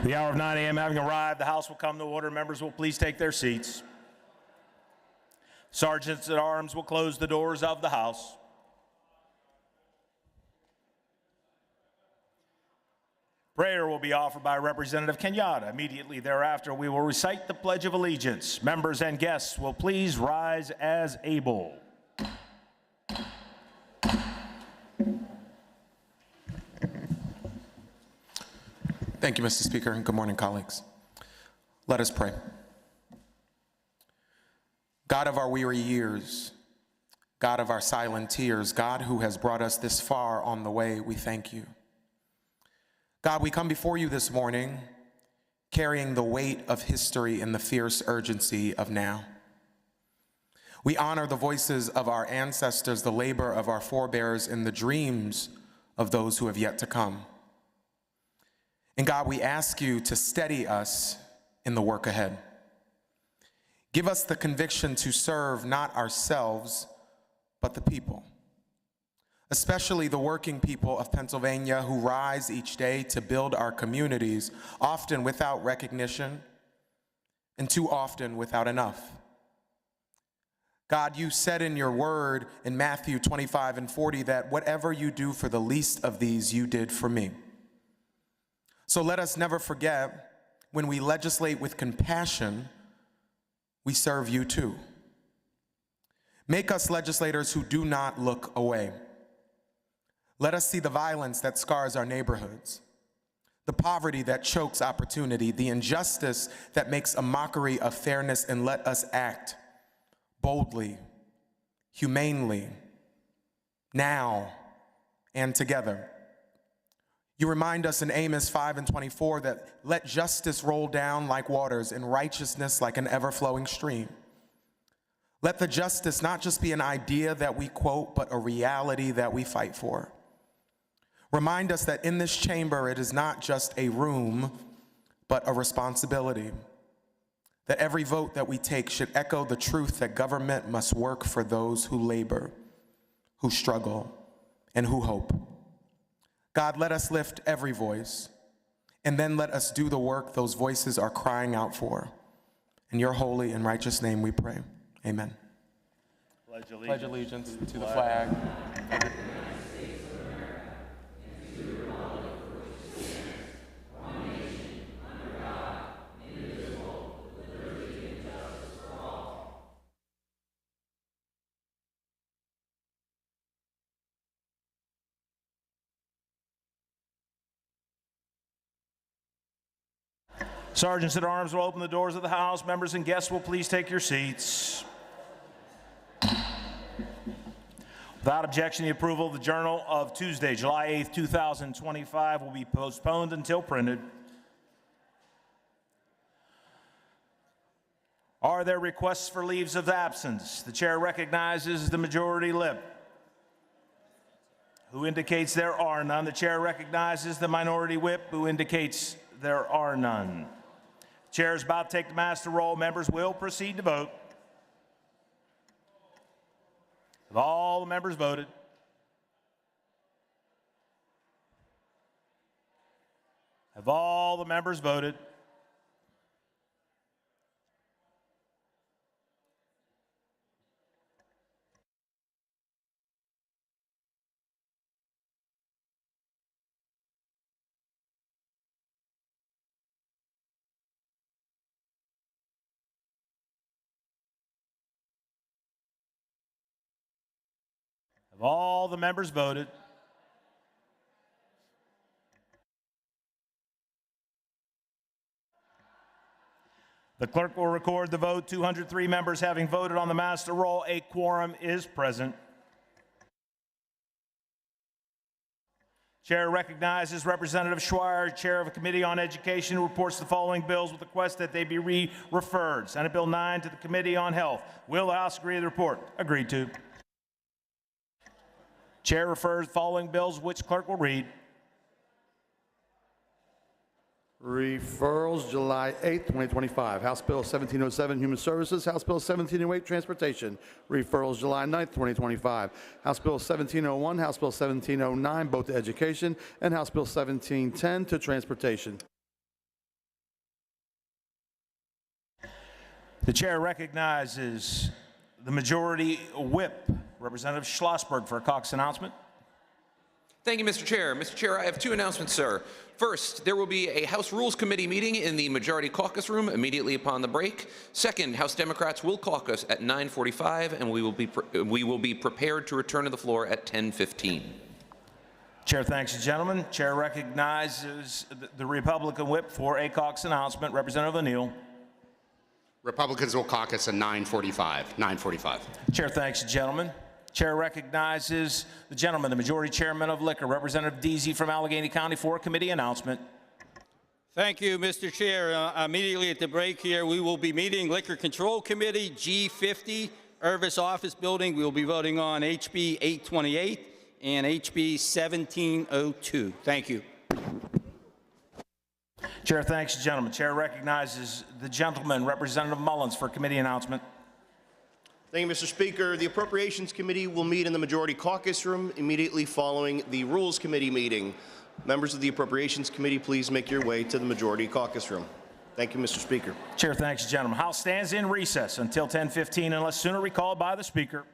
The hour of 9 a.m. having arrived, the House will come to order. Members will please take their seats. Sergeants at arms will close the doors of the House. Prayer will be offered by Representative Kenyatta. Immediately thereafter, we will recite the Pledge of Allegiance. Members and guests will please rise as able. Thank you, Mr. Speaker, and good morning, colleagues. Let us pray. God of our weary years, God of our silent tears, God who has brought us this far on the way, we thank you. God, we come before you this morning carrying the weight of history and the fierce urgency of now. We honor the voices of our ancestors, the labor of our forebears, and the dreams of those who have yet to come. And God, we ask you to steady us in the work ahead. Give us the conviction to serve not ourselves, but the people, especially the working people of Pennsylvania who rise each day to build our communities, often without recognition and too often without enough. God, you said in your word in Matthew 25:40 that whatever you do for the least of these, you did for me. So let us never forget, when we legislate with compassion, we serve you too. Make us legislators who do not look away. Let us see the violence that scars our neighborhoods, the poverty that chokes opportunity, the injustice that makes a mockery of fairness, and let us act boldly, humanely, now and together. You remind us in Amos 5:24 that let justice roll down like waters and righteousness like an ever-flowing stream. Let the justice not just be an idea that we quote, but a reality that we fight for. Remind us that in this chamber, it is not just a room, but a responsibility. That every vote that we take should echo the truth that government must work for those who labor, who struggle, and who hope. God, let us lift every voice, and then let us do the work those voices are crying out for. In your holy and righteous name we pray. Amen. Pledge allegiance to the flag. Sergeants at arms will open the doors of the House. Members and guests will please take your seats. Without objection, the approval of the Journal of Tuesday, July 8th, 2025 will be postponed until printed. Are there requests for leaves of absence? The chair recognizes the majority whip, who indicates there are none. The chair recognizes the minority whip, who indicates there are none. The chair is about to take the master roll. Members will proceed to vote. Have all the members voted? Have all the members voted? Have all the members voted? The clerk will record the vote. 203 members having voted on the master roll. A quorum is present. Chair recognizes Representative Schweier, Chair of the Committee on Education, who reports the following bills with the request that they be referred. Senate Bill 9 to the Committee on Health. Will the House agree to the report? Agreed to. Chair refers the following bills, which clerk will read. Referrals, July 8th, 2025. House Bill 1707, Human Services. House Bill 1708, Transportation. Referrals, July 9th, 2025. House Bill 1701, House Bill 1709, both to Education, and House Bill 1710 to Transportation. The chair recognizes the Majority Whip, Representative Schlossberg, for a caucus announcement. Thank you, Mr. Chair. Mr. Chair, I have two announcements, sir. First, there will be a House Rules Committee meeting in the Majority Caucus Room immediately upon the break. Second, House Democrats will caucus at 9:45, and we will be prepared to return to the floor at 10:15. Chair thanks the gentleman. Chair recognizes the Republican Whip for a caucus announcement, Representative O'Neill. Republicans will caucus at 9:45. 9:45. Chair thanks the gentleman. Chair recognizes the gentleman, the Majority Chairman of Liquor, Representative Deasy from Allegheny County, for a committee announcement. Thank you, Mr. Chair. Immediately at the break here, we will be meeting Liquor Control Committee, G50, Irvis Office Building. We will be voting on HB 828 and HB 1702. Thank you. Chair thanks the gentleman. Chair recognizes the gentleman, Representative Mullins, for a committee announcement. Thank you, Mr. Speaker. The Appropriations Committee will meet in the Majority Caucus Room immediately following the Rules Committee meeting. Members of the Appropriations Committee, please make your way to the Majority Caucus Room. Thank you, Mr. Speaker. Chair thanks the gentleman. House stands in recess until 10:15 unless sooner recalled by the Speaker.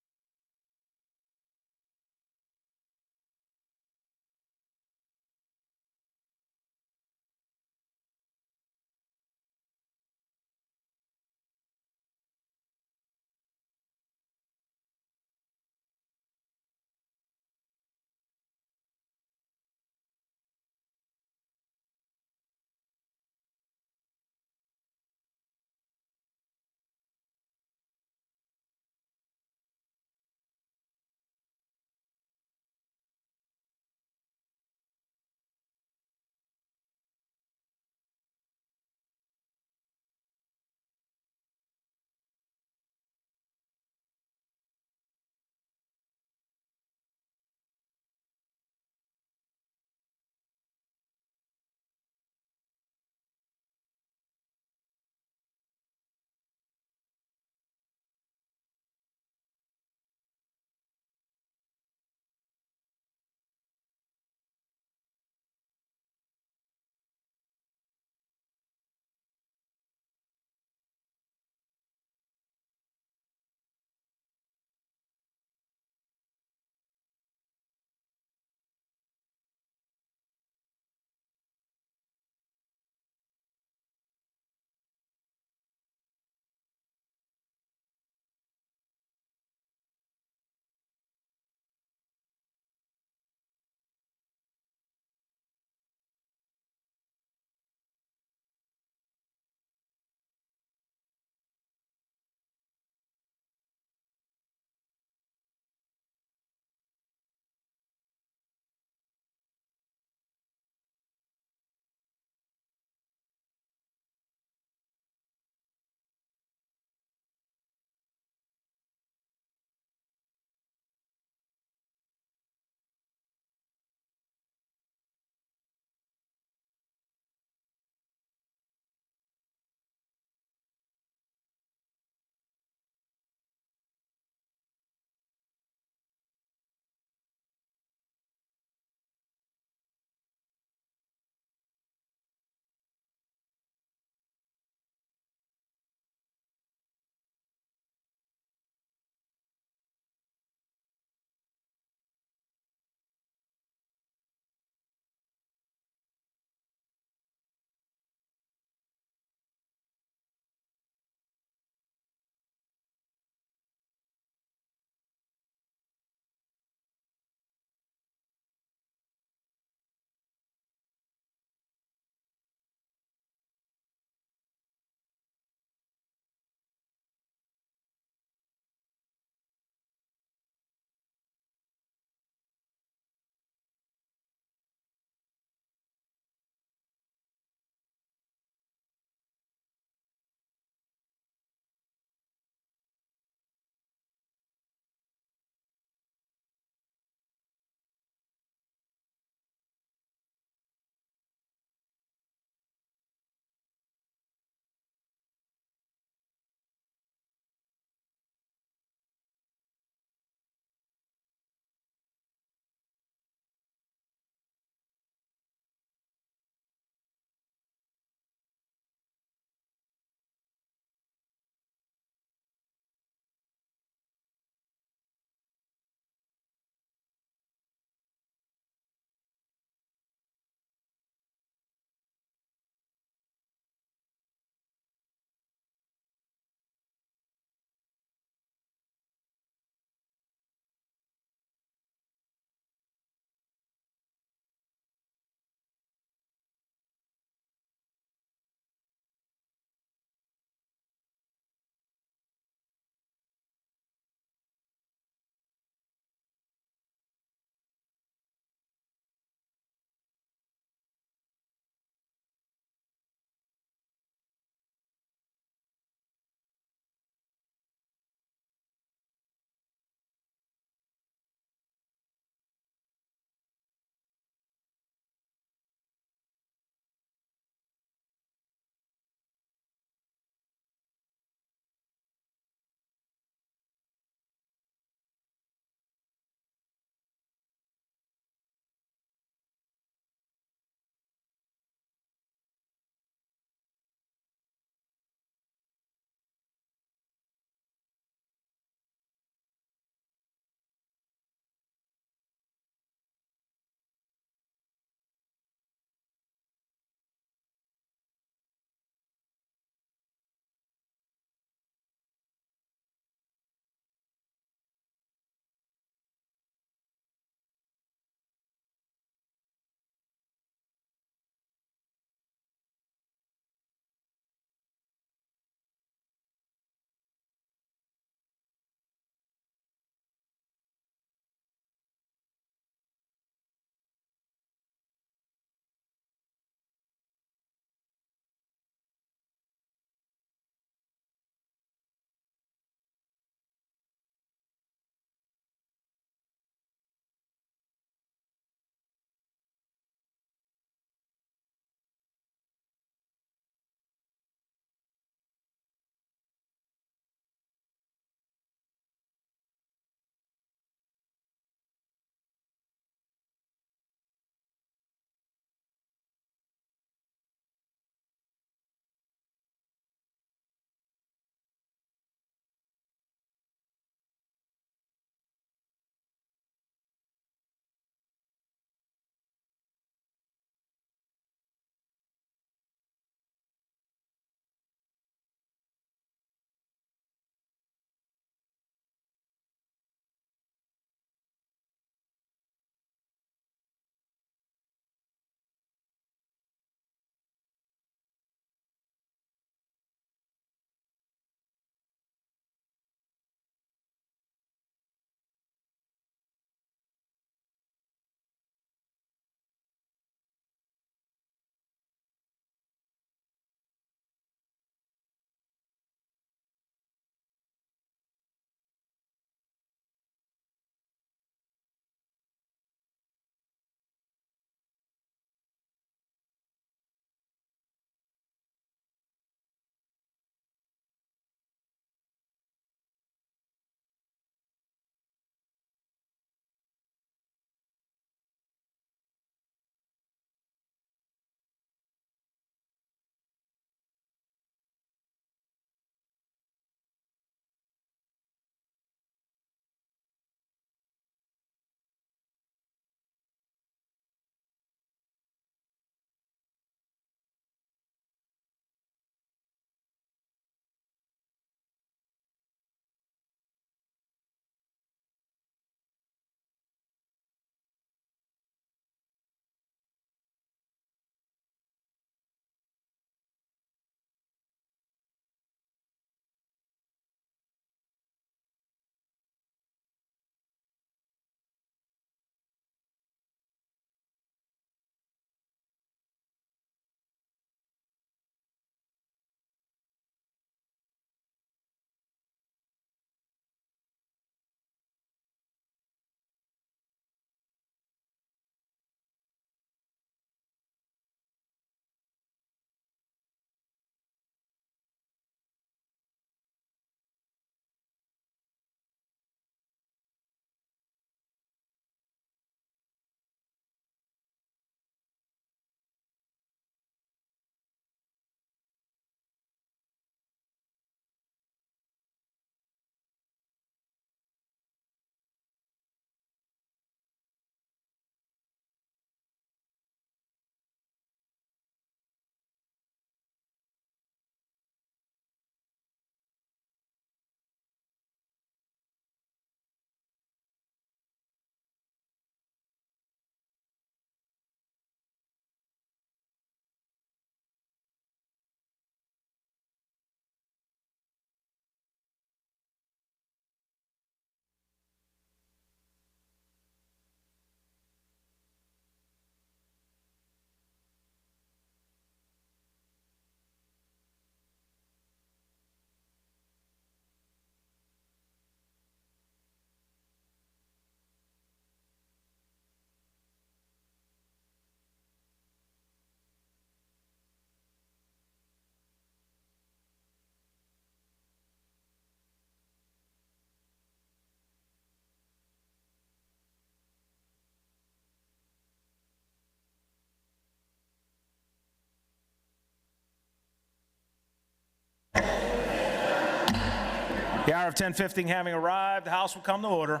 The hour of 10:15 having arrived, the House will come to order.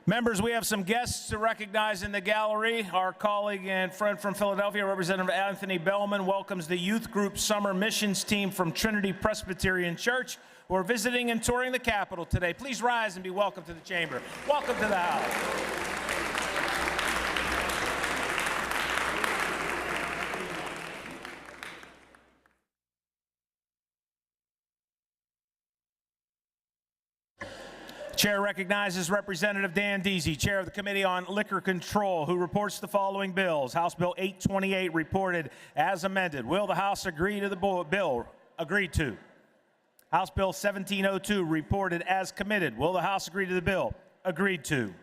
Members, we have some guests to recognize in the gallery. Our colleague and friend from Philadelphia, Representative Anthony Bellman, welcomes the youth group summer missions team from Trinity Presbyterian Church who are visiting and touring the Capitol today. Please rise and be welcome to the chamber. Welcome to the House. Chair recognizes Representative Dan Deasy, Chair of the Committee on Liquor Control, who reports the following bills. House Bill 828 reported as amended. Will the House agree to the bill? Agreed to. House Bill 1702 reported as committed. Will the House agree to the bill? Agreed to.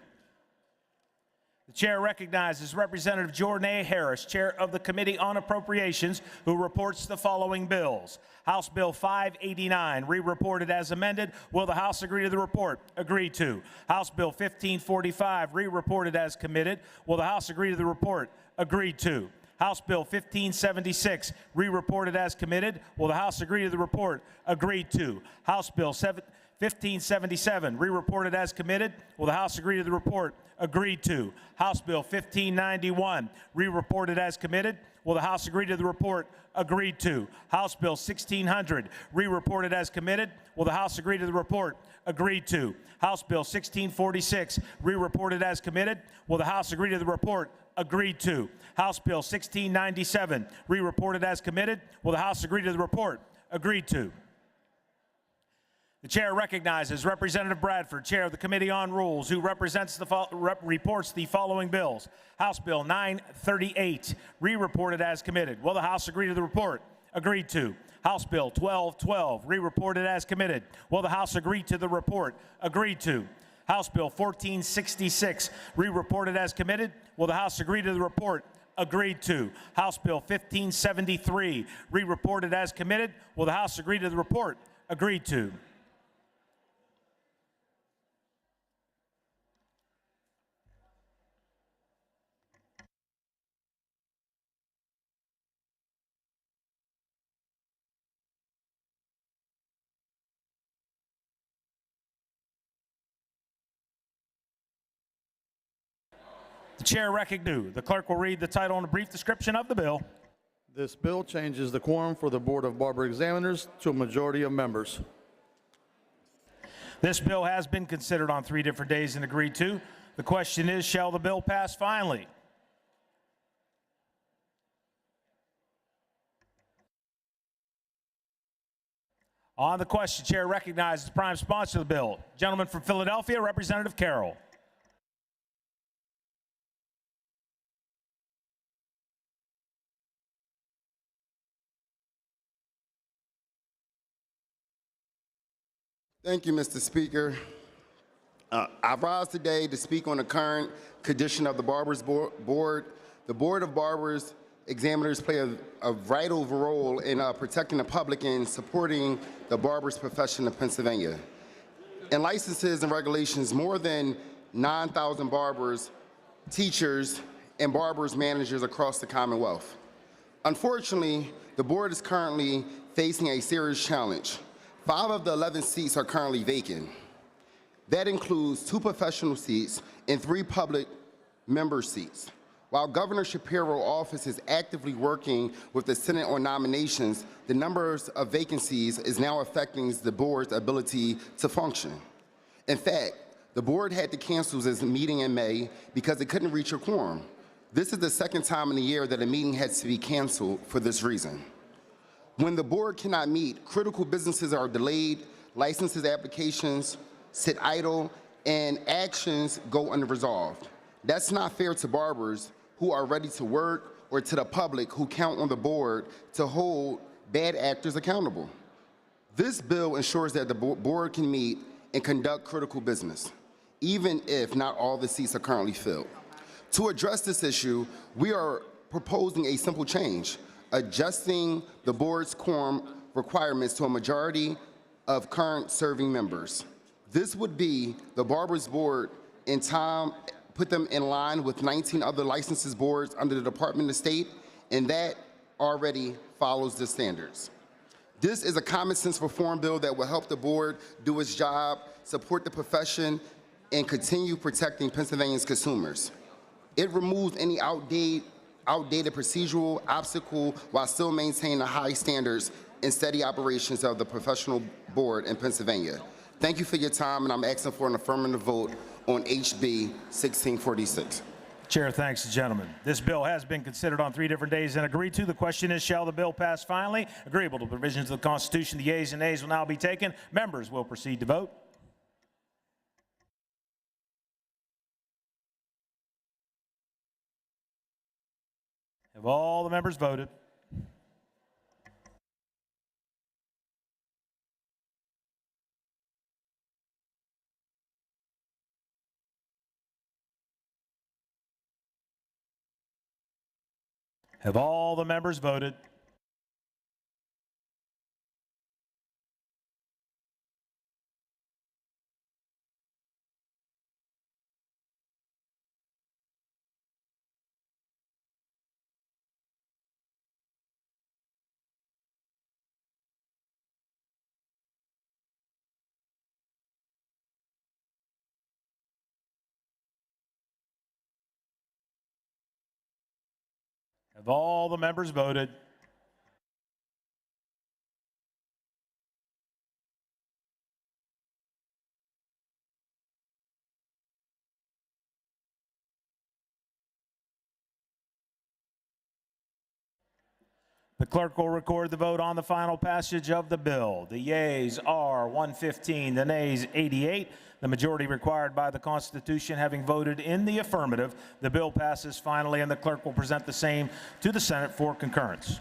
The Chair recognizes Representative Jordan A. Harris, Chair of the Committee on Appropriations, who reports the following bills. House Bill 589, re-reported as amended. Will the House agree to the report? Agreed to. House Bill 1545, re-reported as committed. Will the House agree to the report? Agreed to. House Bill 1576, re-reported as committed. Will the House agree to the report? Agreed to. House Bill 1577, re-reported as committed. Will the House agree to the report? Agreed to. House Bill 1591, re-reported as committed. Will the House agree to the report? Agreed to. House Bill 1600, re-reported as committed. Will the House agree to the report? Agreed to. House Bill 1646, re-reported as committed. Will the House agree to the report? Agreed to. House Bill 1697, re-reported as committed. Will the House agree to the report? Agreed to. The Chair recognizes Representative Bradford, Chair of the Committee on Rules, who reports the following bills. House Bill 938, re-reported as committed. Will the House agree to the report? Agreed to. House Bill 1212, re-reported as committed. Will the House agree to the report? Agreed to. House Bill 1466, re-reported as committed. Will the House agree to the report? Agreed to. House Bill 1573, re-reported as committed. Will the House agree to the report? Agreed to. The Chair recognizes. The clerk will read the title and a brief description of the bill. This bill changes the quorum for the Board of Barber Examiners to a majority of members. This bill has been considered on 3 different days and agreed to. The question is, shall the bill pass finally? On the question, Chair recognizes the prime sponsor of the bill. Gentleman from Philadelphia, Representative Carroll. Thank you, Mr. Speaker. I rise today to speak on the current condition of the Barber Board. The Board of Barbers Examiners play a vital role in protecting the public and supporting the barber's profession of Pennsylvania. In licenses and regulations, more than 9,000 barbers, teachers, and barbers managers across the Commonwealth. Unfortunately, the board is currently facing a serious challenge. 5 of the 11 seats are currently vacant. That includes 2 professional seats and 3 public member seats. While Governor Shapiro's office is actively working with the Senate on nominations, the numbers of vacancies is now affecting the board's ability to function. In fact, the board had to cancel its meeting in May because it couldn't reach a quorum. This is the 2nd time in the year that a meeting had to be canceled for this reason. When the board cannot meet, critical businesses are delayed, licenses applications sit idle, and actions go unresolved. That's not fair to barbers who are ready to work or to the public who count on the board to hold bad actors accountable. This bill ensures that the board can meet and conduct critical business, even if not all the seats are currently filled. To address this issue, we are proposing a simple change, adjusting the board's quorum requirements to a majority of current serving members. This would be the Barber's Board in time, put them in line with 19 other licenses boards under the Department of State, and that already follows the standards. This is a common sense reform bill that will help the board do its job, support the profession, and continue protecting Pennsylvania's consumers. It removes any outdated procedural obstacle while still maintaining the high standards and steady operations of the professional board in Pennsylvania. Thank you for your time, and I'm asking for an affirmative vote on HB 1646. Chair thanks the gentleman. This bill has been considered on 3 different days and agreed to. The question is, shall the bill pass finally? Agreeable to the provisions of the Constitution, the yeas and nays will now be taken. Members will proceed to vote. Have all the members voted? Have all the members voted? Have all the members voted? The clerk will record the vote on the final passage of the bill. The yeas are 115, the nays 88. The majority required by the Constitution having voted in the affirmative, the bill passes finally, and the clerk will present the same to the Senate for concurrence.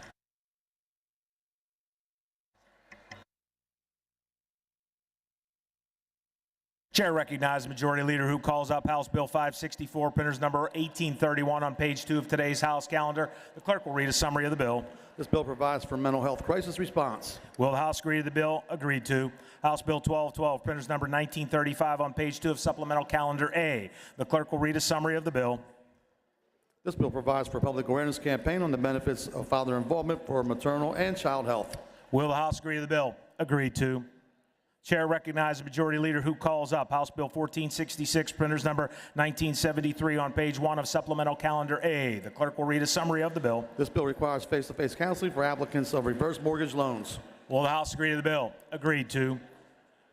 Chair recognizes Majority Leader who calls up House Bill 564, printers number 1831 on page 2 of today's House calendar. The clerk will read a summary of the bill. This bill provides for mental health crisis response. Will the House agree to the bill? Agreed to. House Bill 1212, printers number 1935 on page 2 of supplemental calendar A. The clerk will read a summary of the bill. This bill provides for a public awareness campaign on the benefits of father involvement for maternal and child health. Will the House agree to the bill? Agreed to. Chair recognizes Majority Leader who calls up House Bill 1466, printers number 1973 on page 1 of supplemental calendar A. The clerk will read a summary of the bill. This bill requires face-to-face counseling for applicants of reverse mortgage loans. Will the House agree to the bill? Agreed to.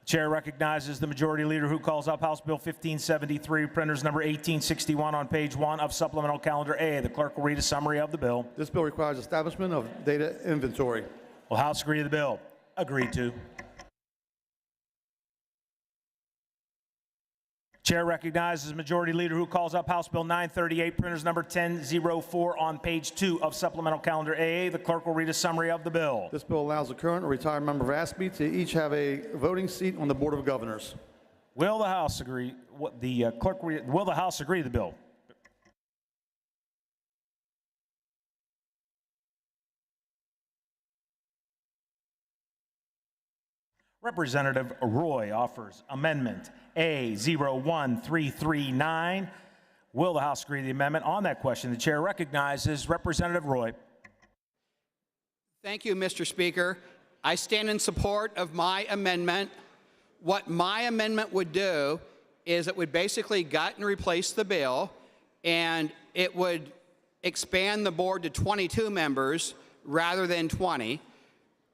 Chair recognizes the Majority Leader who calls up House Bill 1573, printers number 1861 on page 1 of supplemental calendar A. The clerk will read a summary of the bill. This bill requires establishment of data inventory. Will the House agree to the bill? Agreed to. Chair recognizes Majority Leader who calls up House Bill 938, printers number 1004 on page 2 of supplemental calendar AA. The clerk will read a summary of the bill. This bill allows a current or retired member of ASBE to each have a voting seat on the Board of Governors. Will the House agree? Will the House agree to the bill? Representative Roy offers Amendment A01339. Will the House agree to the amendment? On that question, the chair recognizes Representative Roy. Thank you, Mr. Speaker. I stand in support of my amendment. What my amendment would do is it would basically gut and replace the bill, and it would expand the board to 22 members rather than 20.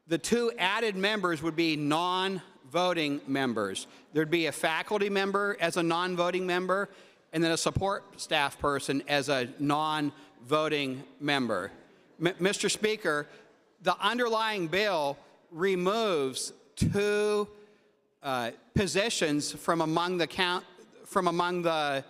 The 2 added members would be non-voting members. There'd be a faculty member as a non-voting member, and then a support staff person as a non-voting member. Mr. Speaker, the underlying bill removes 2 positions from among the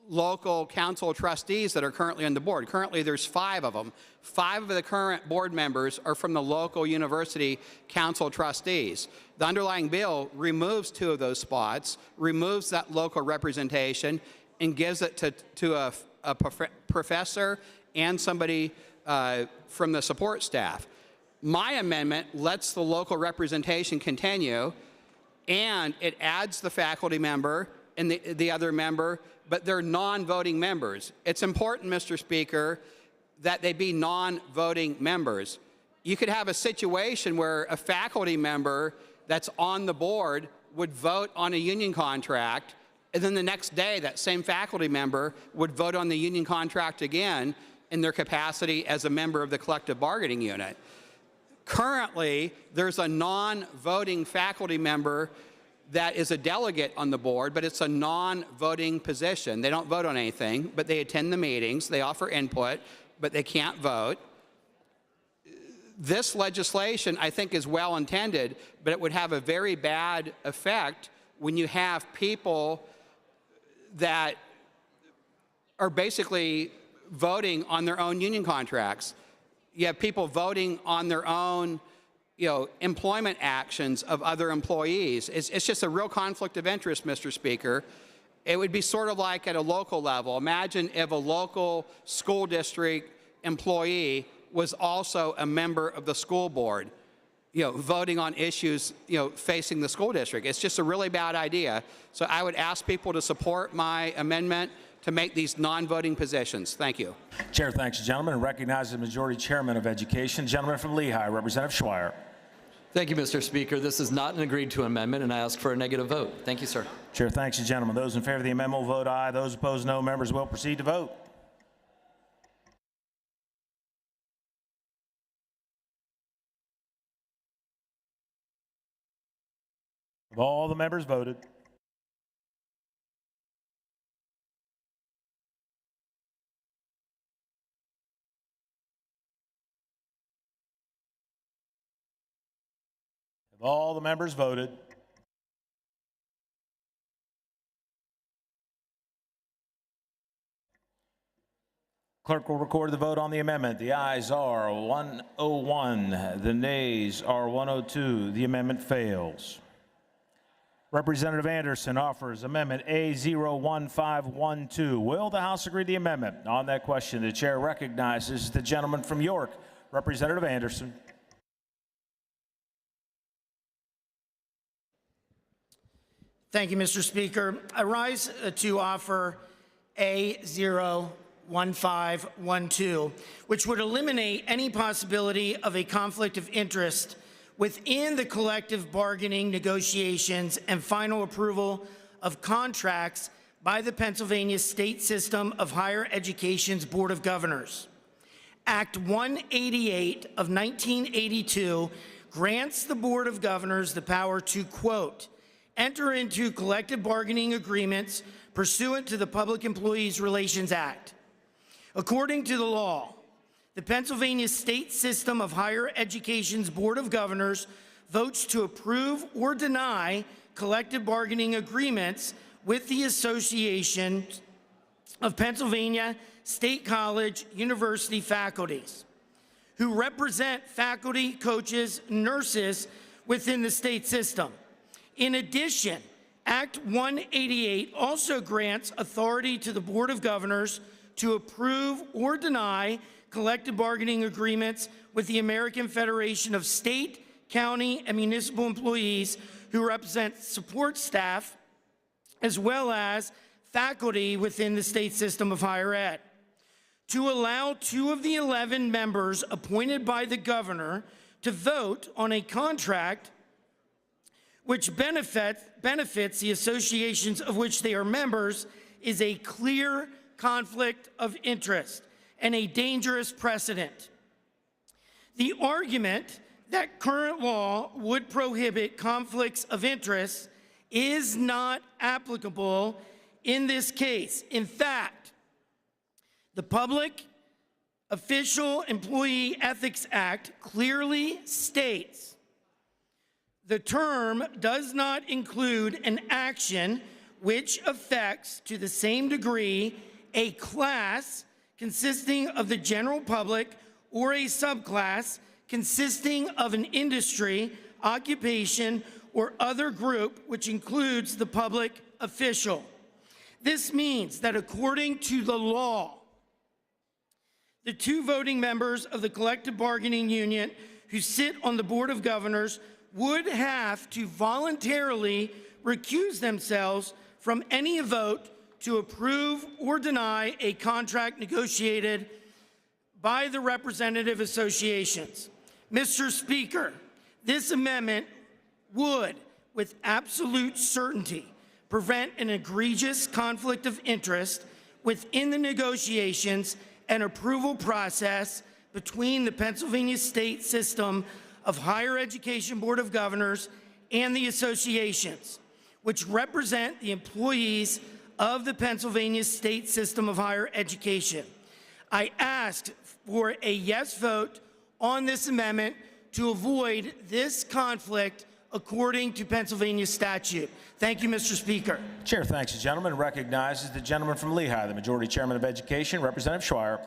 local council trustees that are currently on the board. Currently, there's 5 of them. 5 of the current board members are from the local university council trustees. The underlying bill removes 2 of those spots, removes that local representation, and gives it to a professor and somebody from the support staff. My amendment lets the local representation continue, and it adds the faculty member and the other member, but they're non-voting members. It's important, Mr. Speaker, that they be non-voting members. You could have a situation where a faculty member that's on the board would vote on a union contract, and then the next day that same faculty member would vote on the union contract again in their capacity as a member of the collective bargaining unit. Currently, there's a non-voting faculty member that is a delegate on the board, but it's a non-voting position. They don't vote on anything, but they attend the meetings, they offer input, but they can't vote. This legislation, I think, is well intended, but it would have a very bad effect when you have people that are basically voting on their own union contracts. You have people voting on their own, employment actions of other employees. It's just a real conflict of interest, Mr. Speaker. It would be sort of like at a local level. Imagine if a local school district employee was also a member of the school board, voting on issues, facing the school district. It's just a really bad idea. So I would ask people to support my amendment to make these non-voting positions. Thank you. Chair thanks the gentleman and recognizes the Majority Chairman of Education, gentleman from Lehigh, Representative Schweier. Thank you, Mr. Speaker. This is not an agreed-to amendment, and I ask for a negative vote. Thank you, sir. Chair thanks the gentleman. Those in favor of the amendment will vote aye. Those opposed, no. Members will proceed to vote. Have all the members voted? Have all the members voted? Clerk will record the vote on the amendment. The ayes are 101. The nays are 102. The amendment fails. Representative Anderson offers Amendment A01512. Will the House agree to the amendment? On that question, the chair recognizes the gentleman from York, Representative Anderson. Thank you, Mr. Speaker. I rise to offer A01512, which would eliminate any possibility of a conflict of interest within the collective bargaining negotiations and final approval of contracts by the Pennsylvania State System of Higher Education's Board of Governors. Act 188 of 1982 grants the Board of Governors the power to, quote, enter into collective bargaining agreements pursuant to the Public Employees Relations Act. According to the law, the Pennsylvania State System of Higher Education's Board of Governors votes to approve or deny collective bargaining agreements with the Association of Pennsylvania State College University faculties who represent faculty, coaches, nurses within the state system. In addition, Act 188 also grants authority to the Board of Governors to approve or deny collective bargaining agreements with the American Federation of State, County, and Municipal Employees who represent support staff, as well as faculty within the state system of higher ed. To allow 2 of the 11 members appointed by the governor to vote on a contract which benefits the associations of which they are members is a clear conflict of interest and a dangerous precedent. The argument that current law would prohibit conflicts of interest is not applicable in this case. In fact, the Public Official Employee Ethics Act clearly states the term does not include an action which affects to the same degree a class consisting of the general public or a subclass consisting of an industry, occupation, or other group which includes the public official. This means that according to the law, the 2 voting members of the collective bargaining union who sit on the Board of Governors would have to voluntarily recuse themselves from any vote to approve or deny a contract negotiated by the representative associations. Mr. Speaker, this amendment would, with absolute certainty, prevent an egregious conflict of interest within the negotiations and approval process between the Pennsylvania State System of Higher Education Board of Governors and the associations, which represent the employees of the Pennsylvania State System of Higher Education. I asked for a yes vote on this amendment to avoid this conflict according to Pennsylvania statute. Thank you, Mr. Speaker. Chair thanks the gentleman and recognizes the gentleman from Lehigh, the Majority Chairman of Education, Representative Schweier.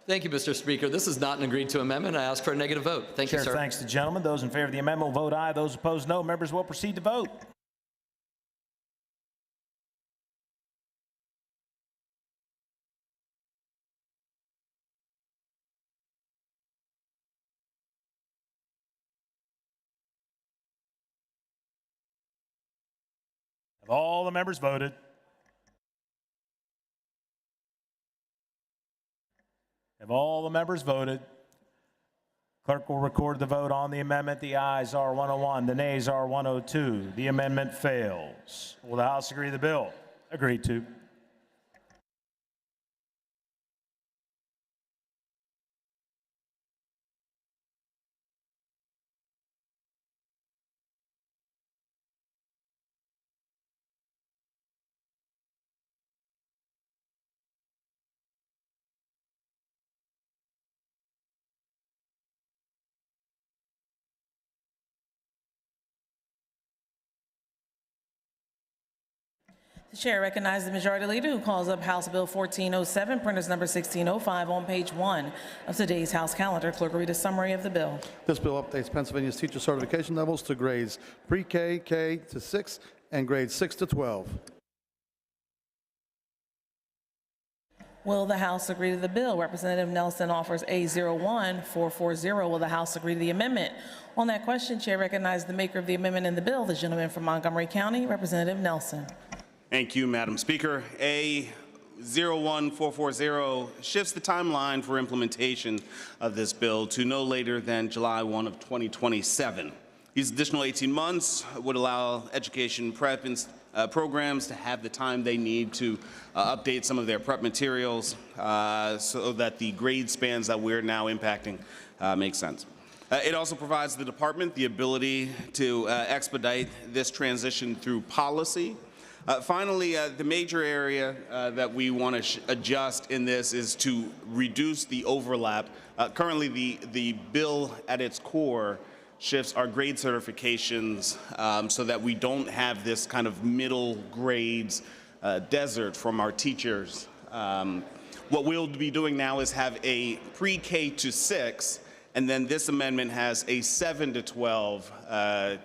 Thank you, Mr. Speaker. This is not an agreed to amendment. I ask for a negative vote. Thank you, sir. Chair thanks the gentleman. Those in favor of the amendment will vote aye. Those opposed, no. Members will proceed to vote. Have all the members voted? Have all the members voted? Clerk will record the vote on the amendment. The ayes are 101, the nays are 102. The amendment fails. Will the House agree to the bill? Agreed to. The chair recognizes the Majority Leader who calls up House Bill 1407, printers number 1605 on page 1 of today's House calendar. Clerk will read a summary of the bill. This bill updates Pennsylvania's teacher certification levels to grades pre-K, K to 6, and grades 6 to 12. Will the House agree to the bill? Representative Nelson offers A01440. Will the House agree to the amendment? On that question, Chair recognizes the maker of the amendment in the bill, the gentleman from Montgomery County, Representative Nelson. Thank you, Madam Speaker. A01440 shifts the timeline for implementation of this bill to no later than July 1 of 2027. These additional 18 months would allow education prep programs to have the time they need to update some of their prep materials so that the grade spans that we're now impacting make sense. It also provides the department the ability to expedite this transition through policy. Finally, the major area that we want to adjust in this is to reduce the overlap. Currently, the bill at its core shifts our grade certifications so that we don't have this kind of middle grades desert from our teachers. What we'll be doing now is have a pre-K to 6, and then this amendment has a 7 to 12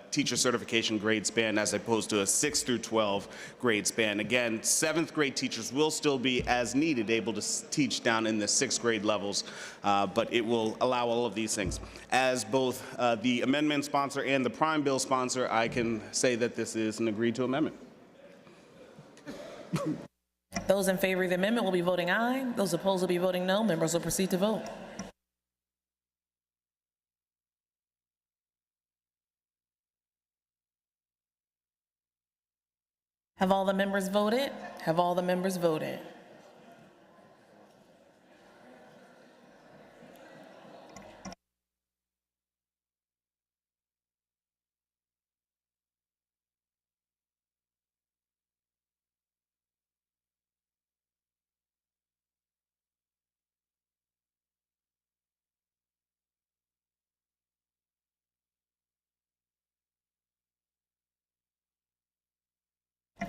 teacher certification grade span as opposed to a 6 through 12 grade span. Again, 7th grade teachers will still be, as needed, able to teach down in the 6th grade levels, but it will allow all of these things. As both the amendment sponsor and the prime bill sponsor, I can say that this is an agreed to amendment. Those in favor of the amendment will be voting aye. Those opposed will be voting no. Members will proceed to vote. Have all the members voted? Have all the members voted?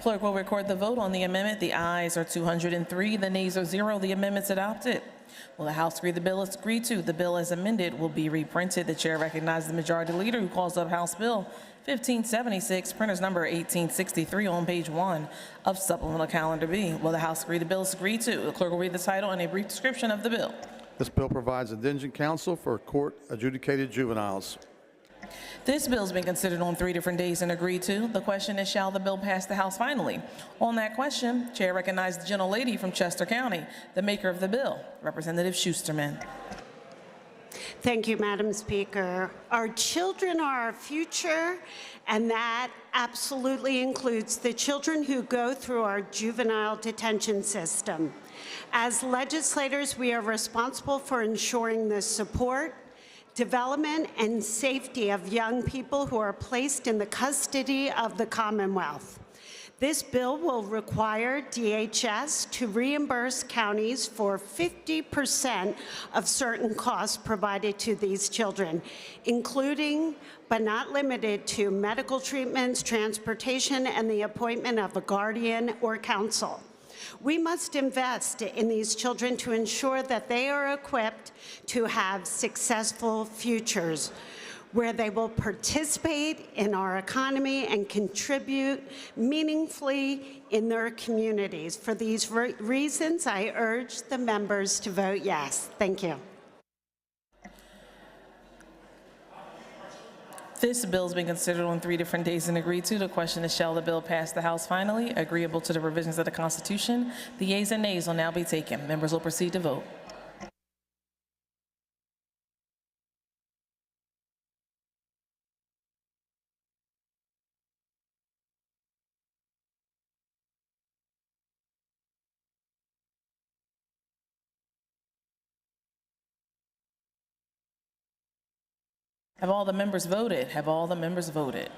Clerk will record the vote on the amendment. The ayes are 203, the nays are 0. The amendment's adopted. Will the House agree the bill is agreed to? The bill as amended will be reprinted. The chair recognizes the Majority Leader who calls up House Bill 1576, printers number 1863 on page 1 of Supplemental Calendar B. Will the House agree the bill is agreed to? The clerk will read the title and a brief description of the bill. This bill provides indigent counsel for court-adjudicated juveniles. This bill's been considered on 3 different days and agreed to. The question is, shall the bill pass the House finally? On that question, Chair recognizes the gentlelady from Chester County, the maker of the bill, Representative Schusterman. Thank you, Madam Speaker. Our children are our future, and that absolutely includes the children who go through our juvenile detention system. As legislators, we are responsible for ensuring the support, development, and safety of young people who are placed in the custody of the Commonwealth. This bill will require DHS to reimburse counties for 50% of certain costs provided to these children, including but not limited to medical treatments, transportation, and the appointment of a guardian or counsel. We must invest in these children to ensure that they are equipped to have successful futures, where they will participate in our economy and contribute meaningfully in their communities. For these reasons, I urge the members to vote yes. Thank you. This bill has been considered on 3 different days and agreed to. The question is, shall the bill pass the House finally? Agreeable to the provisions of the Constitution, the yeas and nays will now be taken. Members will proceed to vote. Have all the members voted? Have all the members voted?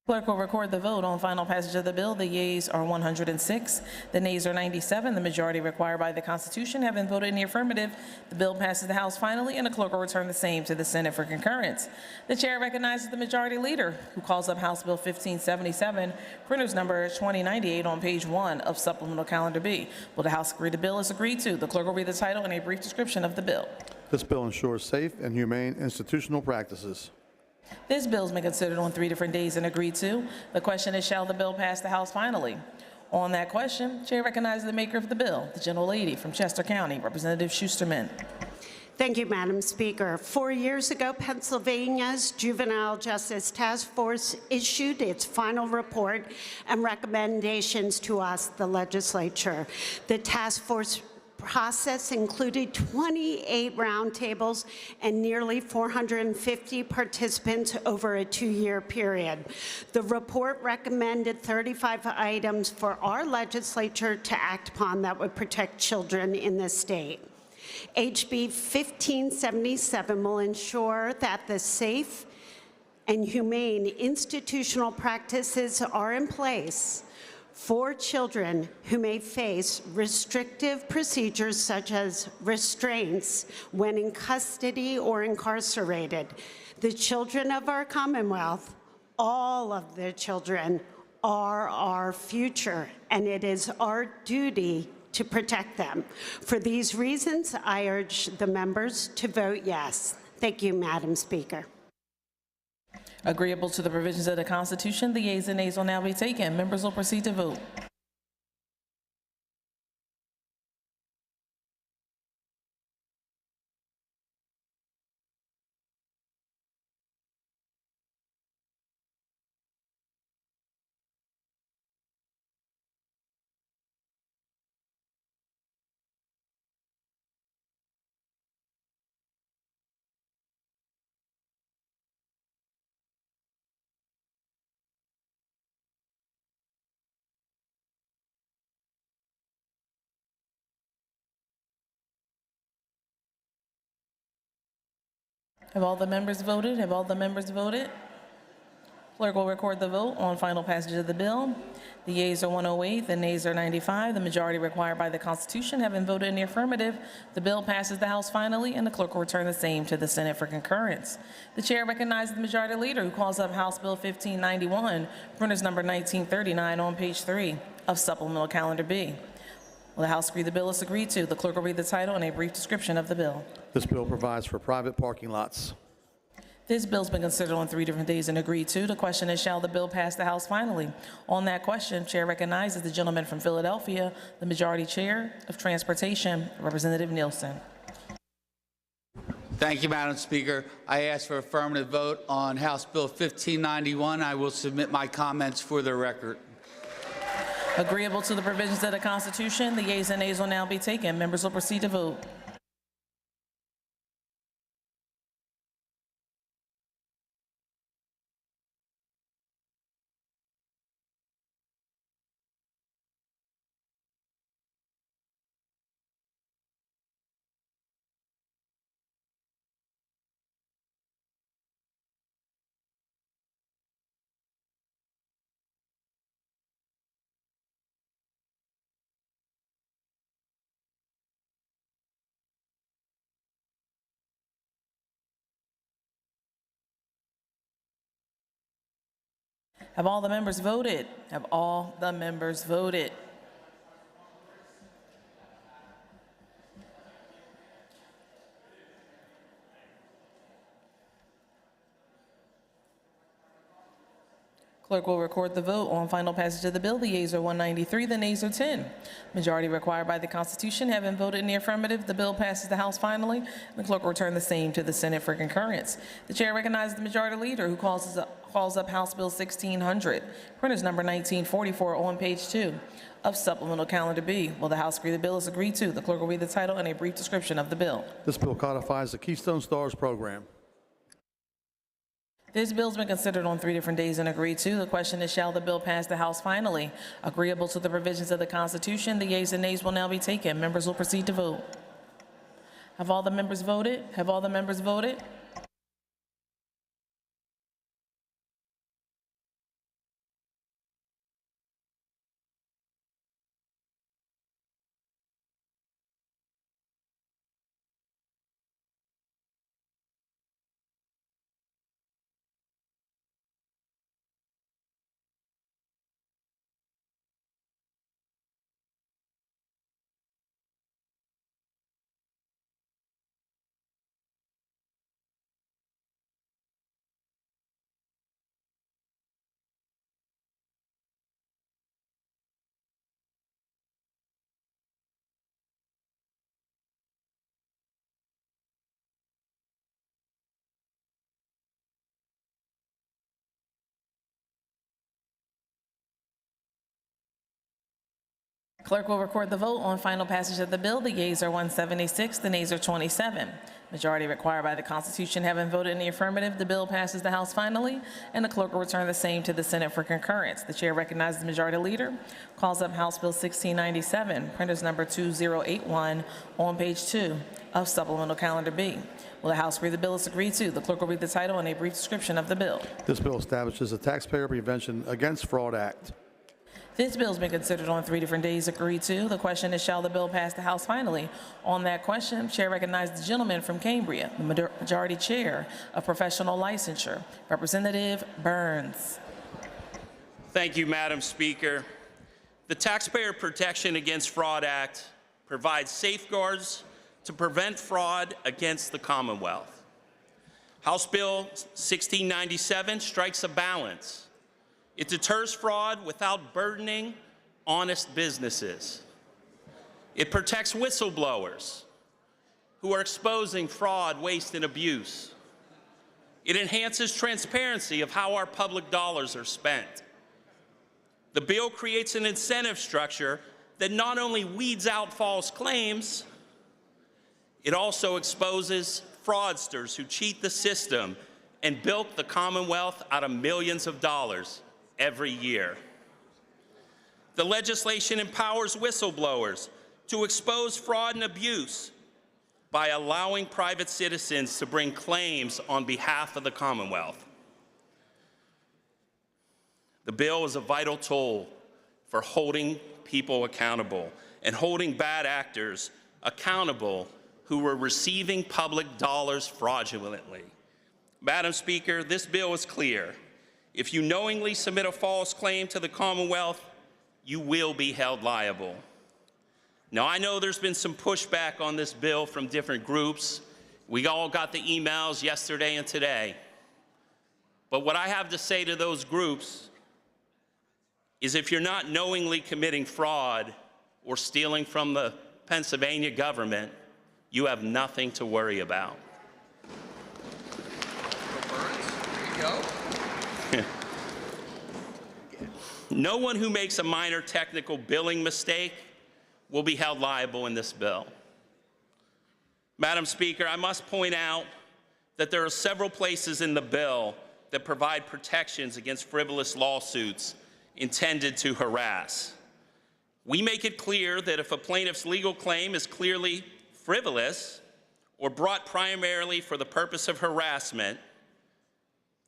Clerk will record the vote on final passage of the bill. The yeas are 106, the nays are 97. The majority required by the Constitution have been voted in the affirmative. The bill passes the House finally, and the clerk will return the same to the Senate for concurrence. The chair recognizes the majority leader, who calls up House Bill 1577, printer's number 2098 on page 1 of Supplemental Calendar B. Will the House agree the bill is agreed to? The clerk will read the title and a brief description of the bill. This bill ensures safe and humane institutional practices. This bill has been considered on 3 different days and agreed to. The question is, shall the bill pass the House finally? On that question, Chair recognizes the maker of the bill, the gentlelady from Chester County, Representative Schusterman. Thank you, Madam Speaker. 4 years ago, Pennsylvania's Juvenile Justice Task Force issued its final report and recommendations to us, the legislature. The task force process included 28 roundtables and nearly 450 participants over a 2-year period. The report recommended 35 items for our legislature to act upon that would protect children in the state. HB 1577 will ensure that the safe and humane institutional practices are in place for children who may face restrictive procedures such as restraints when in custody or incarcerated. The children of our Commonwealth, all of the children, are our future, and it is our duty to protect them. For these reasons, I urge the members to vote yes. Thank you, Madam Speaker. Agreeable to the provisions of the Constitution, the yeas and nays will now be taken. Members will proceed to vote. Have all the members voted? Have all the members voted? Clerk will record the vote on final passage of the bill. The yeas are 108, the nays are 95. The majority required by the Constitution having voted in the affirmative, the bill passes the House finally, and the clerk will return the same to the Senate for concurrence. The chair recognizes the majority leader who calls up House Bill 1591, printers number 1939 on page 3 of supplemental calendar B. Will the House agree the bill is agreed to? The clerk will read the title and a brief description of the bill. This bill provides for private parking lots. This bill's been considered on 3 different days and agreed to. The question is, shall the bill pass the House finally? On that question, chair recognizes the gentleman from Philadelphia, the majority chair of Transportation, Representative Nielsen. Thank you, Madam Speaker. I ask for affirmative vote on House Bill 1591. I will submit my comments for the record. Agreeable to the provisions of the Constitution, the yeas and nays will now be taken. Members will proceed to vote. Have all the members voted? Have all the members voted? Clerk will record the vote on final passage of the bill. The yeas are 193, the nays are 10. Majority required by the Constitution having voted in the affirmative, the bill passes the House finally, and the clerk will return the same to the Senate for concurrence. The chair recognizes the majority leader who calls up House Bill 1600, printers number 1944 on page 2 of supplemental calendar B. Will the House agree the bill is agreed to? The clerk will read the title and a brief description of the bill. This bill codifies the Keystone Stars program. This bill's been considered on 3 different days and agreed to. The question is, shall the bill pass the House finally? Agreeable to the provisions of the Constitution, the yeas and nays will now be taken. Members will proceed to vote. Have all the members voted? Have all the members voted? Clerk will record the vote on final passage of the bill. The yeas are 176, the nays are 27. Majority required by the Constitution having voted in the affirmative, the bill passes the House finally, and the clerk will return the same to the Senate for concurrence. The chair recognizes the majority leader, calls up House Bill 1697, printers number 2081 on page 2 of supplemental calendar B. Will the House agree the bill is agreed to? The clerk will read the title and a brief description of the bill. This bill establishes the Taxpayer Prevention Against Fraud Act. This bill has been considered on 3 different days, agreed to. The question is, shall the bill pass the House finally? On that question, chair recognizes the gentleman from Cambria, the majority chair of Professional Licensure, Representative Burns. Thank you, Madam Speaker. The Taxpayer Protection Against Fraud Act provides safeguards to prevent fraud against the Commonwealth. House Bill 1697 strikes a balance. It deters fraud without burdening honest businesses. It protects whistleblowers who are exposing fraud, waste, and abuse. It enhances transparency of how our public dollars are spent. The bill creates an incentive structure that not only weeds out false claims, it also exposes fraudsters who cheat the system and bilk the Commonwealth out of millions of dollars every year. The legislation empowers whistleblowers to expose fraud and abuse by allowing private citizens to bring claims on behalf of the Commonwealth. The bill is a vital tool for holding people accountable and holding bad actors accountable who were receiving public dollars fraudulently. Madam Speaker, this bill is clear. If you knowingly submit a false claim to the Commonwealth, you will be held liable. Now, I know there's been some pushback on this bill from different groups. We all got the emails yesterday and today. But what I have to say to those groups is if you're not knowingly committing fraud or stealing from the Pennsylvania government, you have nothing to worry about. No one who makes a minor technical billing mistake will be held liable in this bill. Madam Speaker, I must point out that there are several places in the bill that provide protections against frivolous lawsuits intended to harass. We make it clear that if a plaintiff's legal claim is clearly frivolous or brought primarily for the purpose of harassment,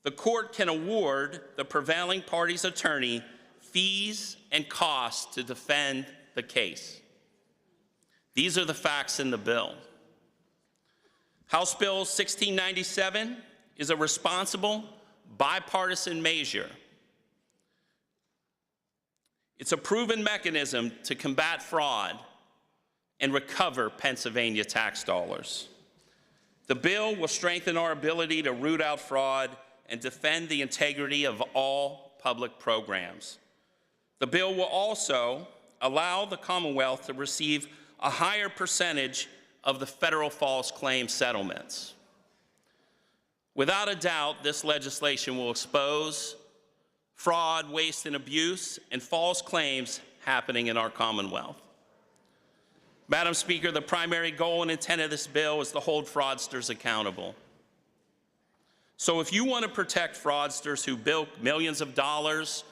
the court can award the prevailing party's attorney fees and costs to defend the case. These are the facts in the bill. House Bill 1697 is a responsible, bipartisan measure. It's a proven mechanism to combat fraud and recover Pennsylvania tax dollars. The bill will strengthen our ability to root out fraud and defend the integrity of all public programs. The bill will also allow the Commonwealth to receive a higher percentage of the federal false claim settlements. Without a doubt, this legislation will expose fraud, waste, and abuse, and false claims happening in our Commonwealth. Madam Speaker, the primary goal and intent of this bill is to hold fraudsters accountable. So if you want to protect fraudsters who bilk millions of dollars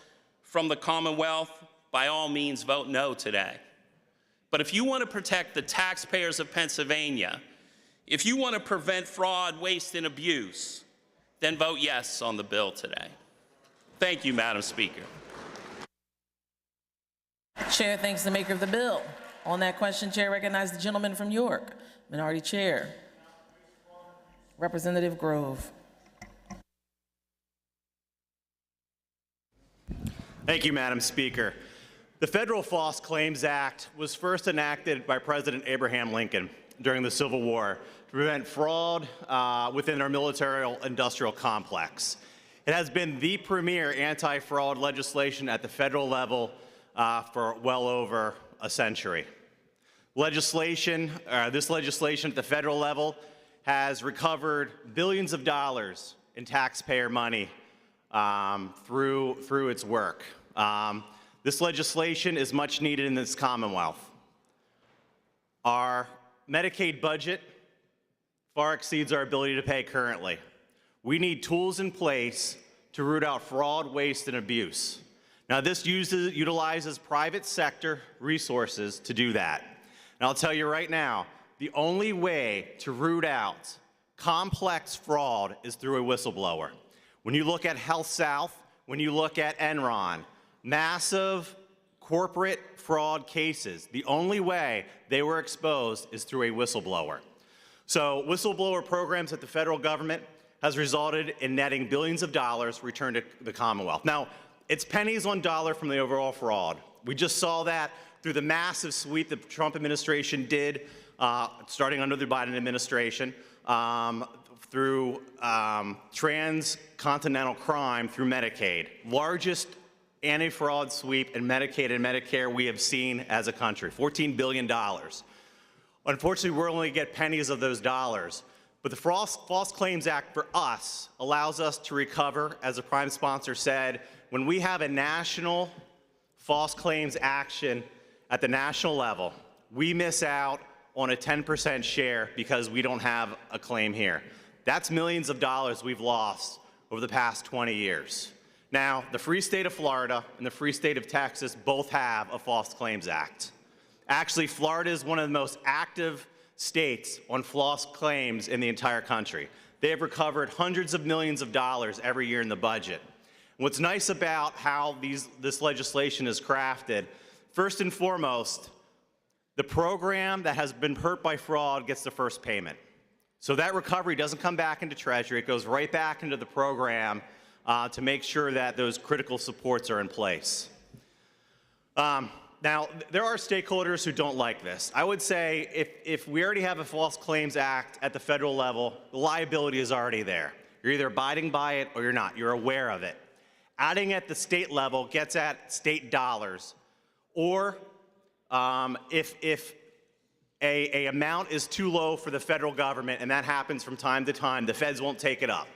from the Commonwealth, by all means vote no today. But if you want to protect the taxpayers of Pennsylvania, if you want to prevent fraud, waste, and abuse, then vote yes on the bill today. Thank you, Madam Speaker. Chair thanks the maker of the bill. On that question, Chair recognizes the gentleman from York. Minority Chair, Representative Grove. Thank you, Madam Speaker. The Federal False Claims Act was first enacted by President Abraham Lincoln during the Civil War to prevent fraud within our military-industrial complex. It has been the premier anti-fraud legislation at the federal level for well over a century. This legislation at the federal level has recovered billions of dollars in taxpayer money through its work. This legislation is much needed in this Commonwealth. Our Medicaid budget far exceeds our ability to pay currently. We need tools in place to root out fraud, waste, and abuse. Now, this utilizes private sector resources to do that. And I'll tell you right now, the only way to root out complex fraud is through a whistleblower. When you look at Health South, when you look at Enron, massive corporate fraud cases, the only way they were exposed is through a whistleblower. So whistleblower programs at the federal government has resulted in netting billions of dollars returned to the Commonwealth. Now, it's pennies on dollar from the overall fraud. We just saw that through the massive sweep the Trump administration did, starting under the Biden administration, through transcontinental crime through Medicaid. Largest anti-fraud sweep in Medicaid and Medicare we have seen as a country, $14 billion. Unfortunately, we're only get pennies of those dollars. But the False Claims Act for us allows us to recover, as the prime sponsor said, when we have a national false claims action at the national level, we miss out on a 10% share because we don't have a claim here. That's millions of dollars we've lost over the past 20 years. Now, the free state of Florida and the free state of Texas both have a False Claims Act. Actually, Florida is one of the most active states on false claims in the entire country. They have recovered hundreds of millions of dollars every year in the budget. What's nice about how this legislation is crafted, first and foremost, the program that has been hurt by fraud gets the first payment. So that recovery doesn't come back into Treasury. It goes right back into the program to make sure that those critical supports are in place. Now, there are stakeholders who don't like this. I would say if we already have a False Claims Act at the federal level, the liability is already there. You're either abiding by it or you're not. You're aware of it. Adding at the state level gets at state dollars. Or if a amount is too low for the federal government, and that happens from time to time, the feds won't take it up.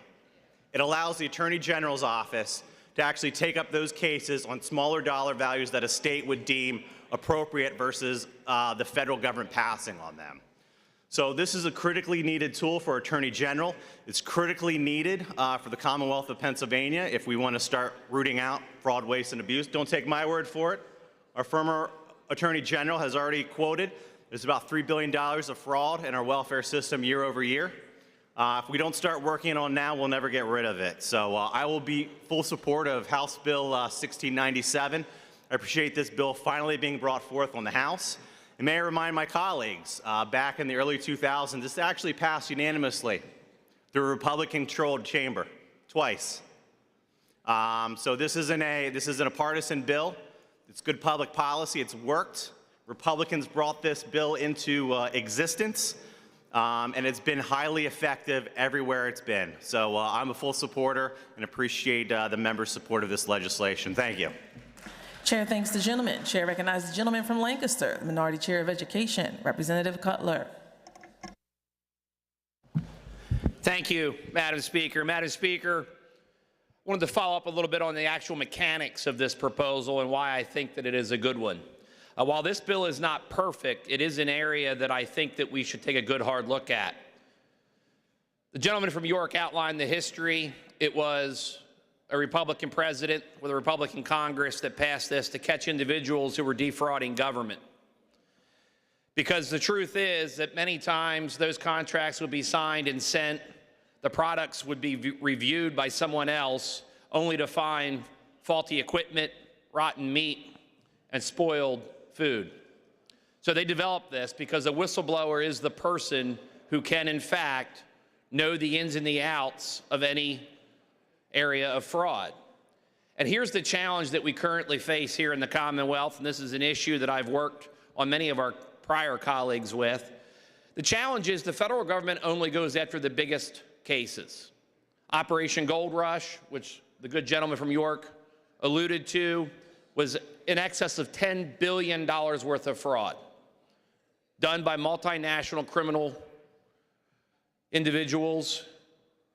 It allows the Attorney General's office to actually take up those cases on smaller dollar values that a state would deem appropriate versus the federal government passing on them. So this is a critically needed tool for Attorney General. It's critically needed for the Commonwealth of Pennsylvania if we want to start rooting out fraud, waste, and abuse. Don't take my word for it. Our former Attorney General has already quoted there's about $3 billion of fraud in our welfare system year over year. If we don't start working on it now, we'll never get rid of it. So I will be full support of House Bill 1697. I appreciate this bill finally being brought forth on the House. And may I remind my colleagues, back in the early 2000s, this actually passed unanimously through a Republican-controlled chamber twice. So this isn't a partisan bill. It's good public policy. It's worked. Republicans brought this bill into existence. And it's been highly effective everywhere it's been. So I'm a full supporter and appreciate the members' support of this legislation. Thank you. Chair thanks the gentleman. Chair recognizes the gentleman from Lancaster, the Minority Chair of Education, Representative Cutler. Thank you, Madam Speaker. Madam Speaker, I wanted to follow up a little bit on the actual mechanics of this proposal and why I think that it is a good one. While this bill is not perfect, it is an area that I think that we should take a good hard look at. The gentleman from York outlined the history. It was a Republican president with a Republican Congress that passed this to catch individuals who were defrauding government. Because the truth is that many times those contracts would be signed and sent, the products would be reviewed by someone else, only to find faulty equipment, rotten meat, and spoiled food. So they developed this because a whistleblower is the person who can, in fact, know the ins and the outs of any area of fraud. And here's the challenge that we currently face here in the Commonwealth, and this is an issue that I've worked on many of our prior colleagues with. The challenge is the federal government only goes after the biggest cases. Operation Gold Rush, which the good gentleman from York alluded to, was in excess of $10 billion worth of fraud done by multinational criminal individuals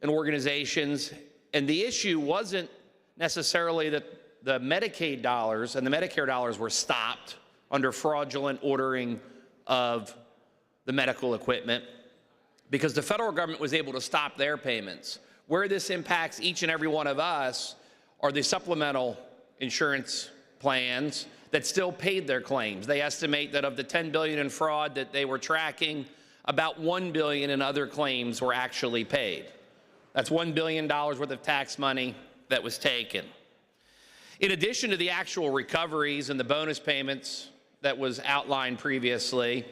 and organizations. And the issue wasn't necessarily that the Medicaid dollars and the Medicare dollars were stopped under fraudulent ordering of the medical equipment, because the federal government was able to stop their payments. Where this impacts each and every one of us are the supplemental insurance plans that still paid their claims. They estimate that of the $10 billion in fraud that they were tracking, about $1 billion in other claims were actually paid. That's $1 billion worth of tax money that was taken. In addition to the actual recoveries and the bonus payments that was outlined previously,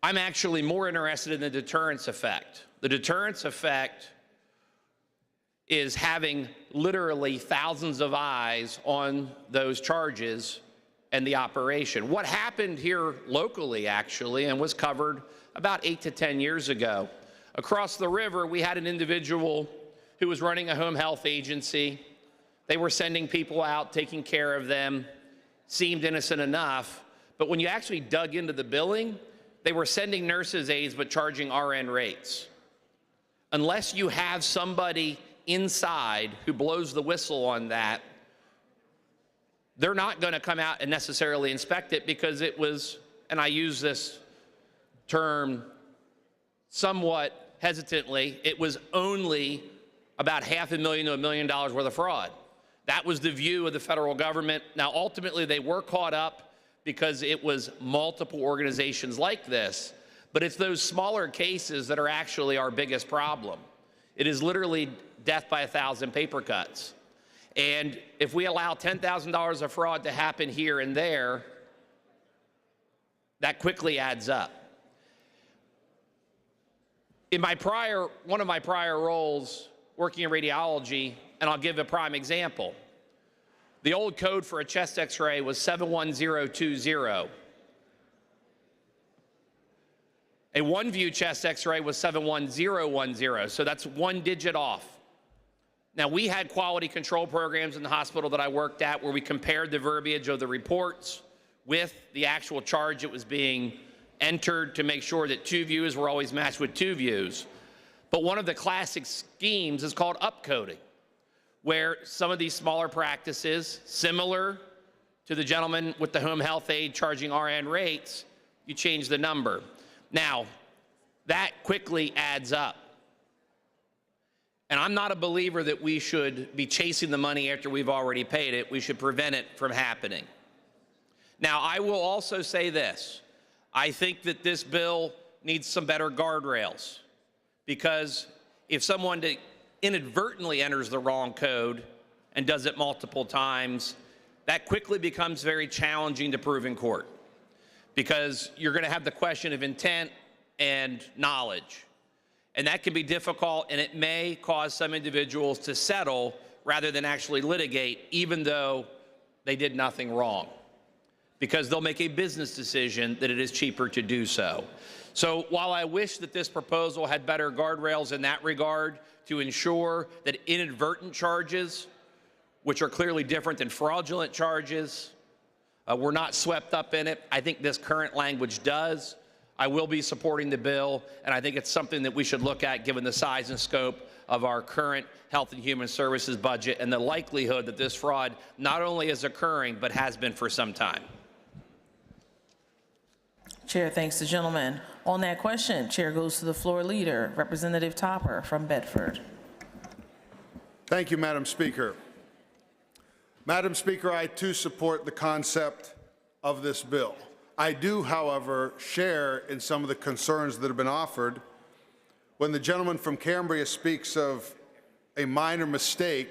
I'm actually more interested in the deterrence effect. The deterrence effect is having literally thousands of eyes on those charges and the operation. What happened here locally, actually, and was covered about 8 to 10 years ago. Across the river, we had an individual who was running a home health agency. They were sending people out, taking care of them, seemed innocent enough, but when you actually dug into the billing, they were sending nurses' aides but charging RN rates. Unless you have somebody inside who blows the whistle on that, they're not going to come out and necessarily inspect it, because it was, and I use this term somewhat hesitantly, it was only about $500,000 to $1 million worth of fraud. That was the view of the federal government. Now, ultimately, they were caught up because it was multiple organizations like this. But it's those smaller cases that are actually our biggest problem. It is literally death by 1,000 paper cuts. And if we allow $10,000 of fraud to happen here and there, that quickly adds up. In one of my prior roles working in radiology, and I'll give a prime example, the old code for a chest x-ray was 71020. A one-view chest x-ray was 71010, so that's one digit off. Now, we had quality control programs in the hospital that I worked at where we compared the verbiage of the reports with the actual charge that was being entered to make sure that two views were always matched with two views. But one of the classic schemes is called upcoding, where some of these smaller practices, similar to the gentleman with the home health aide charging RN rates, you change the number. Now, that quickly adds up. And I'm not a believer that we should be chasing the money after we've already paid it. We should prevent it from happening. Now, I will also say this. I think that this bill needs some better guardrails, because if someone inadvertently enters the wrong code and does it multiple times, that quickly becomes very challenging to prove in court, because you're going to have the question of intent and knowledge. And that can be difficult, and it may cause some individuals to settle rather than actually litigate, even though they did nothing wrong, because they'll make a business decision that it is cheaper to do so. So while I wish that this proposal had better guardrails in that regard to ensure that inadvertent charges, which are clearly different than fraudulent charges, were not swept up in it, I think this current language does. I will be supporting the bill, and I think it's something that we should look at given the size and scope of our current Health and Human Services budget and the likelihood that this fraud not only is occurring, but has been for some time. Chair thanks the gentleman. On that question, chair goes to the floor leader, Representative Topper from Bedford. Thank you, Madam Speaker. Madam Speaker, I too support the concept of this bill. I do, however, share in some of the concerns that have been offered. When the gentleman from Cambria speaks of a minor mistake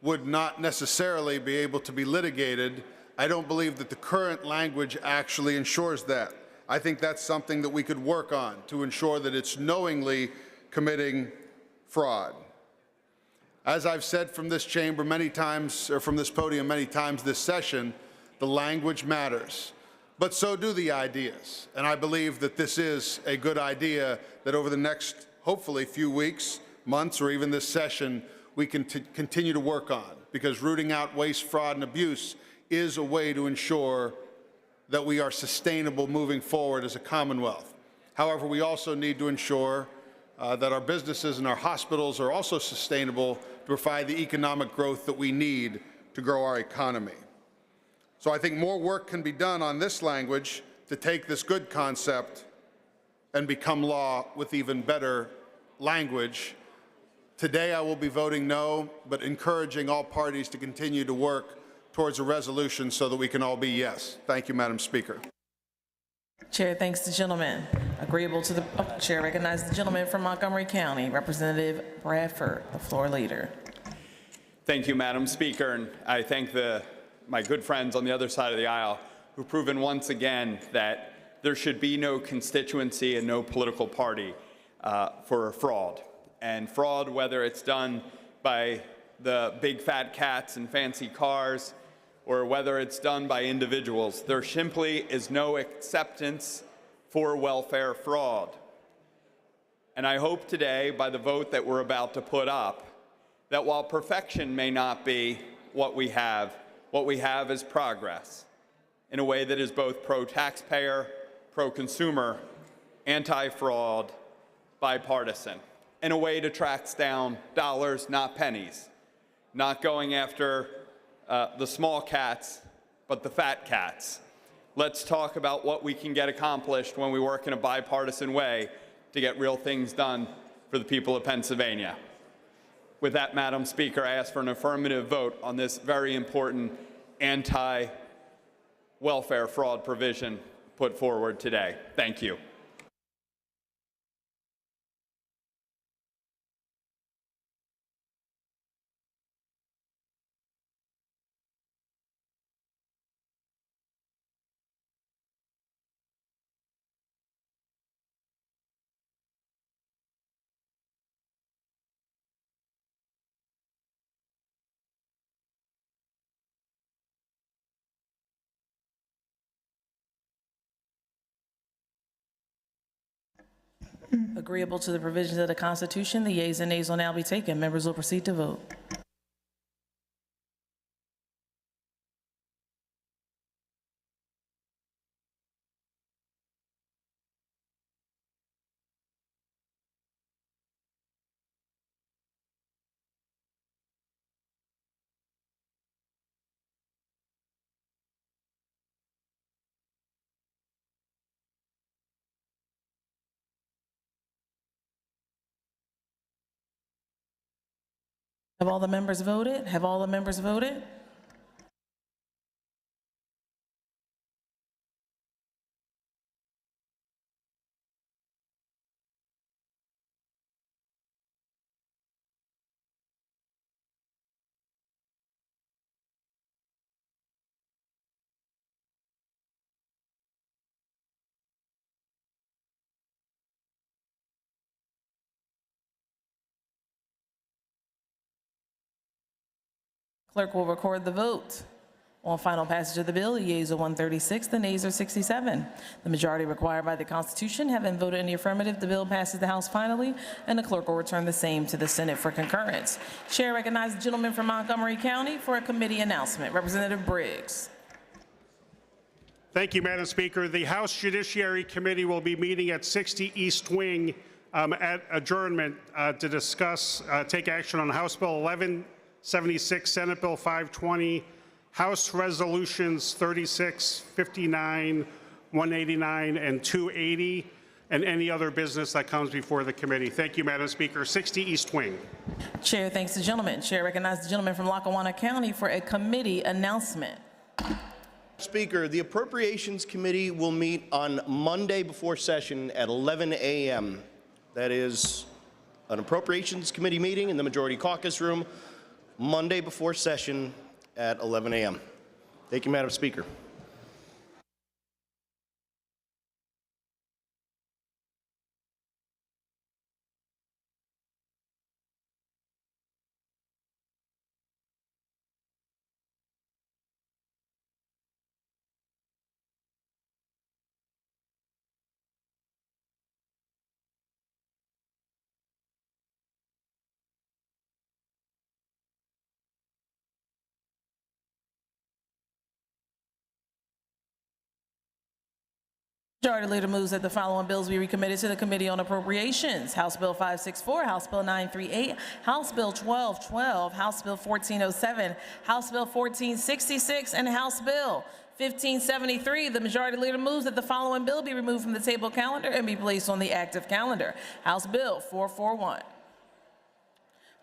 would not necessarily be able to be litigated, I don't believe that the current language actually ensures that. I think that's something that we could work on to ensure that it's knowingly committing fraud. As I've said from this chamber many times, or from this podium many times this session, the language matters, but so do the ideas. And I believe that this is a good idea that over the next, hopefully, few weeks, months, or even this session, we can continue to work on, because rooting out waste, fraud, and abuse is a way to ensure that we are sustainable moving forward as a Commonwealth. However, we also need to ensure that our businesses and our hospitals are also sustainable to provide the economic growth that we need to grow our economy. So I think more work can be done on this language to take this good concept and become law with even better language. Today I will be voting no, but encouraging all parties to continue to work towards a resolution so that we can all be yes. Thank you, Madam Speaker. Chair thanks the gentleman. Agreeable to the chair recognizes the gentleman from Montgomery County, Representative Bradford, the floor leader. Thank you, Madam Speaker, and I thank my good friends on the other side of the aisle who've proven once again that there should be no constituency and no political party for fraud. And fraud, whether it's done by the big fat cats and fancy cars, or whether it's done by individuals, there simply is no acceptance for welfare fraud. And I hope today, by the vote that we're about to put up, that while perfection may not be what we have is progress in a way that is both pro-taxpayer, pro-consumer, anti-fraud, bipartisan, in a way to track down dollars, not pennies, not going after the small cats, but the fat cats. Let's talk about what we can get accomplished when we work in a bipartisan way to get real things done for the people of Pennsylvania. With that, Madam Speaker, I ask for an affirmative vote on this very important anti-welfare fraud provision put forward today. Thank you. Agreeable to the provisions of the Constitution, the yeas and nays will now be taken. Members will proceed to vote. Have all the members voted? Have all the members voted? Clerk will record the vote. On final passage of the bill, the yeas are 136, the nays are 67. The majority required by the Constitution having voted in the affirmative, the bill passes the House finally, and the clerk will return the same to the Senate for concurrence. Chair recognizes the gentleman from Montgomery County for a committee announcement. Representative Briggs. Thank you, Madam Speaker. The House Judiciary Committee will be meeting at 60 East Wing at adjournment to discuss, take action on House Bill 1176, Senate Bill 520, House Resolutions 36, 59, 189, and 280, and any other business that comes before the committee. Thank you, Madam Speaker. 60 East Wing. Chair thanks the gentleman. Chair recognizes the gentleman from Lackawanna County for a committee announcement. Speaker, the Appropriations Committee will meet on Monday before session at 11 a.m. That is an Appropriations Committee meeting in the Majority Caucus Room, Monday before session at 11 a.m. Thank you, Madam Speaker. Majority Leader moves that the following bills be recommitted to the Committee on Appropriations. House Bill 564, House Bill 938, House Bill 1212, House Bill 1407, House Bill 1466, and House Bill 1573. The Majority Leader moves that the following bill be removed from the table calendar and be placed on the active calendar. House Bill 441.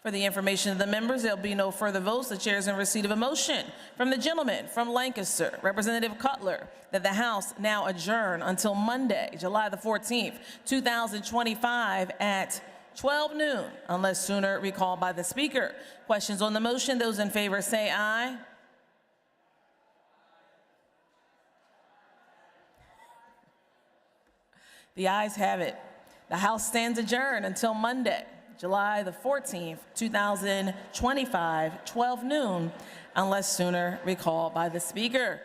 For the information of the members, there will be no further votes. The chair is in receipt of a motion from the gentleman from Lancaster, Representative Cutler, that the House now adjourn until Monday, July the 14th, 2025 at 12 noon, unless sooner recalled by the Speaker. Questions on the motion? Those in favor say aye. The ayes have it. The House stands adjourned until Monday, July the 14th, 2025, 12 noon, unless sooner recalled by the Speaker.